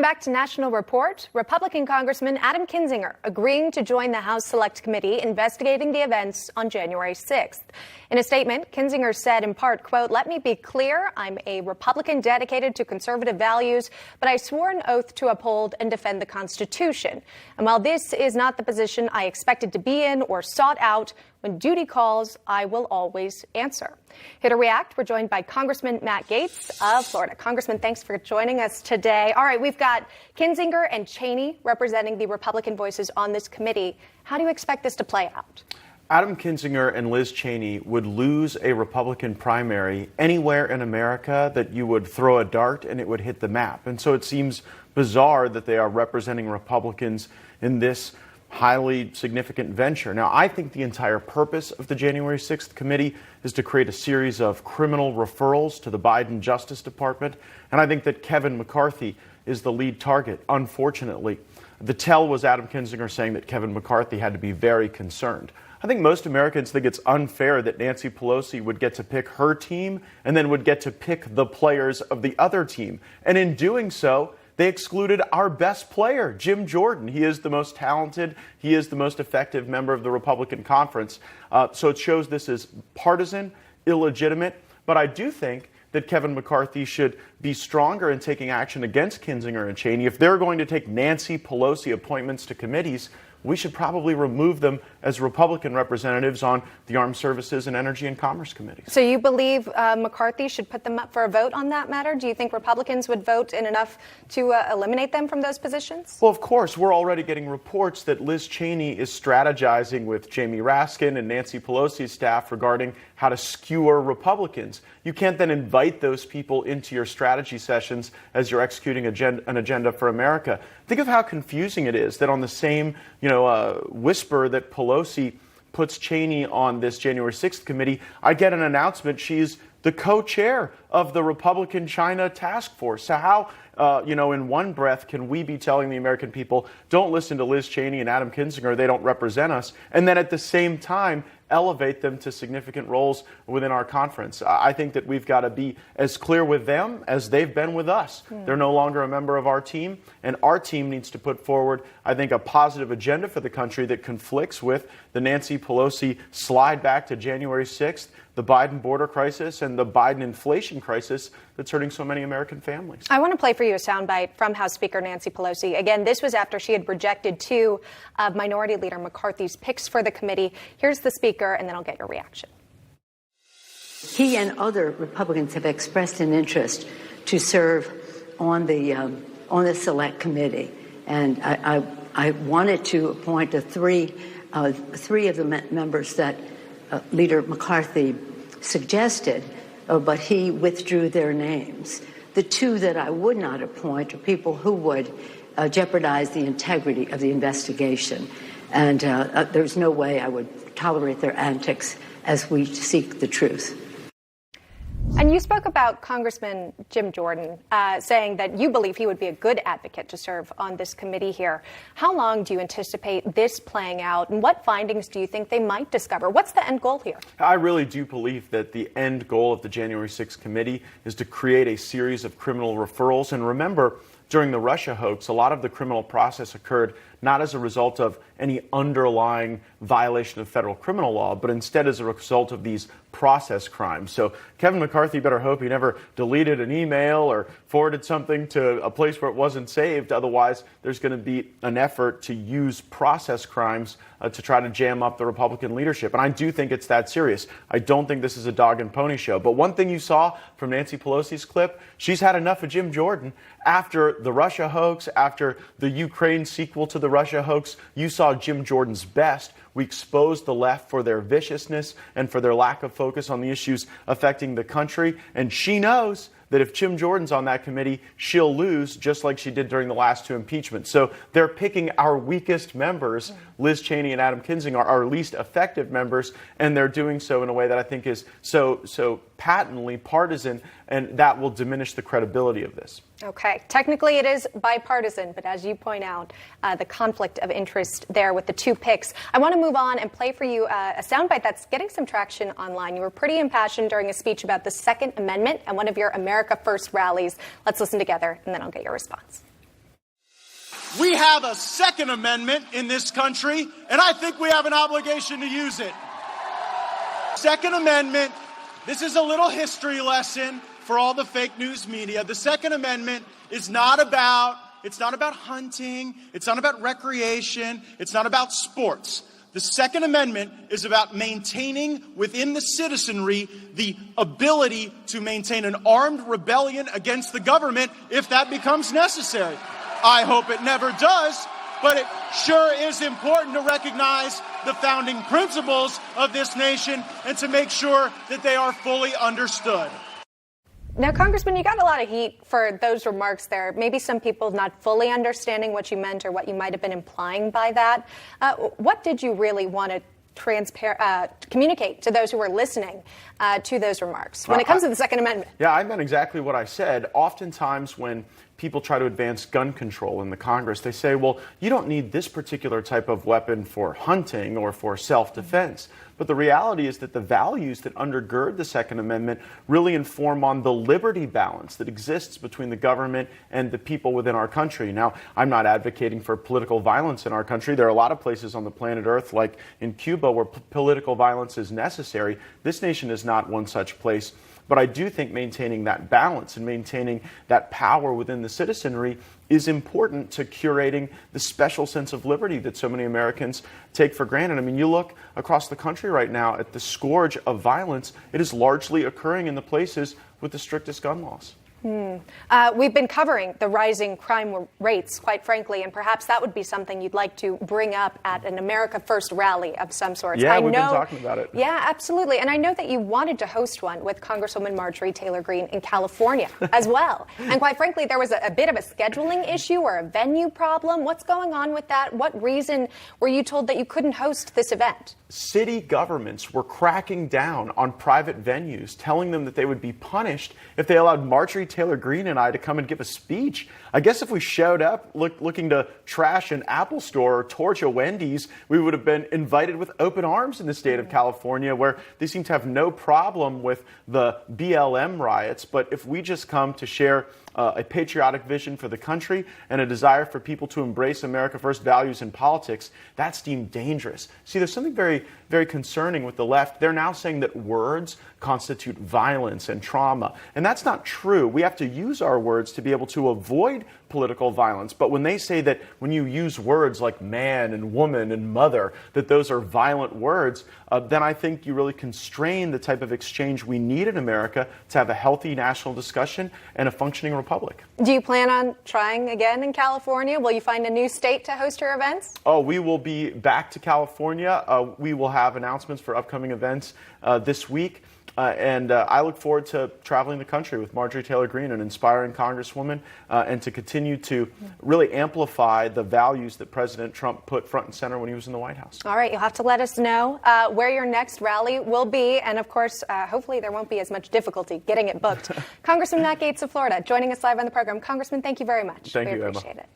Welcome back to National Report. Republican Congressman Adam Kinzinger agreeing to join the House Select Committee investigating the events on January 6th. In a statement, Kinzinger said in part, quote, "Let me be clear, I'm a Republican dedicated to conservative values, but I swore an oath to uphold and defend the Constitution. And while this is not the position I expected to be in or sought out, when duty calls, I will always answer." Here to react, we're joined by Congressman Matt Gaetz of Florida. Congressman, thanks for joining us today. All right, we've got Kinzinger and Cheney representing the Republican voices on this committee. How do you expect this to play out? Adam Kinzinger and Liz Cheney would lose a Republican primary anywhere in America that you would throw a dart and it would hit the map. And so it seems bizarre that they are representing Republicans in this highly significant venture. Now, I think the entire purpose of the January 6th committee is to create a series of criminal referrals to the Biden Justice Department. And I think that Kevin McCarthy is the lead target, unfortunately. The tell was Adam Kinzinger saying that Kevin McCarthy had to be very concerned. I think most Americans think it's unfair that Nancy Pelosi would get to pick her team and then would get to pick the players of the other team. And in doing so, they excluded our best player, Jim Jordan. He is the most talented. He is the most effective member of the Republican conference. So it shows this is partisan, illegitimate. But I do think that Kevin McCarthy should be stronger in taking action against Kinzinger and Cheney. If they're going to take Nancy Pelosi appointments to committees, we should probably remove them as Republican representatives on the Armed Services and Energy and Commerce committees. So you believe McCarthy should put them up for a vote on that matter? Do you think Republicans would vote in enough to eliminate them from those positions? Well, of course. We're already getting reports that Liz Cheney is strategizing with Jamie Raskin and Nancy Pelosi's staff regarding how to skewer Republicans. You can't then invite those people into your strategy sessions as you're executing an agenda for America. Think of how confusing it is that on the same, whisper that Pelosi puts Cheney on this January 6th committee, I get an announcement she's the co-chair of the Republican China task force. So how, in one breath can we be telling the American people, don't listen to Liz Cheney and Adam Kinzinger, they don't represent us, and then at the same time elevate them to significant roles within our conference? I think that we've got to be as clear with them as they've been with us. They're no longer a member of our team, and our team needs to put forward, I think, a positive agenda for the country that conflicts with the Nancy Pelosi slide back to January 6th, the Biden border crisis, and the Biden inflation crisis that's hurting so many American families. I want to play for you a soundbite from House Speaker Nancy Pelosi. Again, this was after she had rejected two of Minority Leader McCarthy's picks for the committee. Here's the speaker, and then I'll get your reaction. He and other Republicans have expressed an interest to serve on the Select Committee, and I wanted to appoint three of the members that Leader McCarthy suggested, but he withdrew their names. The two that I would not appoint are people who would jeopardize the integrity of the investigation. And there's no way I would tolerate their antics as we seek the truth. And you spoke about Congressman Jim Jordan saying that you believe he would be a good advocate to serve on this committee here. How long do you anticipate this playing out, and what findings do you think they might discover? What's the end goal here? I really do believe that the end goal of the January 6th committee is to create a series of criminal referrals. And remember, during the Russia hoax, a lot of the criminal process occurred not as a result of any underlying violation of federal criminal law, but instead as a result of these process crimes. So Kevin McCarthy better hope he never deleted an email or forwarded something to a place where it wasn't saved. Otherwise, there's going to be an effort to use process crimes to try to jam up the Republican leadership. And I do think it's that serious. I don't think this is a dog and pony show. But one thing you saw from Nancy Pelosi's clip, she's had enough of Jim Jordan. After the Russia hoax, after the Ukraine sequel to the Russia hoax, you saw Jim Jordan's best. We exposed the left for their viciousness and for their lack of focus on the issues affecting the country. And she knows that if Jim Jordan's on that committee, she'll lose, just like she did during the last two impeachments. So they're picking our weakest members. Liz Cheney and Adam Kinzinger are our least effective members, and they're doing so in a way that I think is so patently partisan, and that will diminish the credibility of this. Okay. Technically, it is bipartisan, but as you point out, the conflict of interest there with the two picks. I want to move on and play for you a soundbite that's getting some traction online. You were pretty impassioned during a speech about the Second Amendment and one of your America First rallies. Let's listen together, and then I'll get your response. We have a Second Amendment in this country, and I think we have an obligation to use it. Second Amendment, this is a little history lesson for all the fake news media. The Second Amendment is not about hunting, it's not about recreation, it's not about sports. The Second Amendment is about maintaining within the citizenry the ability to maintain an armed rebellion against the government if that becomes necessary. I hope it never does, but it sure is important to recognize the founding principles of this nation and to make sure that they are fully understood. Now, Congressman, you got a lot of heat for those remarks there. Maybe some people not fully understanding what you meant or what you might have been implying by that. What did you really want to communicate to those who were listening to those remarks when it comes to the Second Amendment? Yeah, I meant exactly what I said. Oftentimes when people try to advance gun control in the Congress, they say, well, you don't need this particular type of weapon for hunting or for self-defense. But the reality is that the values that undergird the Second Amendment really inform on the liberty balance that exists between the government and the people within our country. Now, I'm not advocating for political violence in our country. There are a lot of places on the planet Earth, like in Cuba, where political violence is necessary. This nation is not one such place. But I do think maintaining that balance and maintaining that power within the citizenry is important to curating the special sense of liberty that so many Americans take for granted. I mean, you look across the country right now at the scourge of violence. It is largely occurring in the places with the strictest gun laws. We've been covering the rising crime rates, quite frankly, and perhaps that would be something you'd like to bring up at an America First rally of some sort. Yeah, we've been talking about it. Yeah, absolutely. And I know that you wanted to host one with Congresswoman Marjorie Taylor Greene in California as well. And quite frankly, there was a bit of a scheduling issue or a venue problem. What's going on with that? What reason were you told that you couldn't host this event? City governments were cracking down on private venues, telling them that they would be punished if they allowed Marjorie Taylor Greene and I to come and give a speech. I guess if we showed up looking to trash an Apple store or torch a Wendy's, we would have been invited with open arms in the state of California, where they seem to have no problem with the BLM riots. But if we just come to share a patriotic vision for the country and a desire for people to embrace America First values in politics, that's deemed dangerous. See, there's something very, very concerning with the left. They're now saying that words constitute violence and trauma. And that's not true. We have to use our words to be able to avoid political violence. But when they say that when you use words like man and woman and mother, that those are violent words, then I think you really constrain the type of exchange we need in America to have a healthy national discussion and a functioning republic. Do you plan on trying again in California? Will you find a new state to host your events? Oh, we will be back to California. We will have announcements for upcoming events this week. And I look forward to traveling the country with Marjorie Taylor Greene, an inspiring congresswoman, and to continue to really amplify the values that President Trump put front and center when he was in the White House. All right, you'll have to let us know where your next rally will be. And of course, hopefully there won't be as much difficulty getting it booked. Congressman Matt Gaetz of Florida joining us live on the program. Congressman, thank you very much. Thank you, we Emma. appreciate it.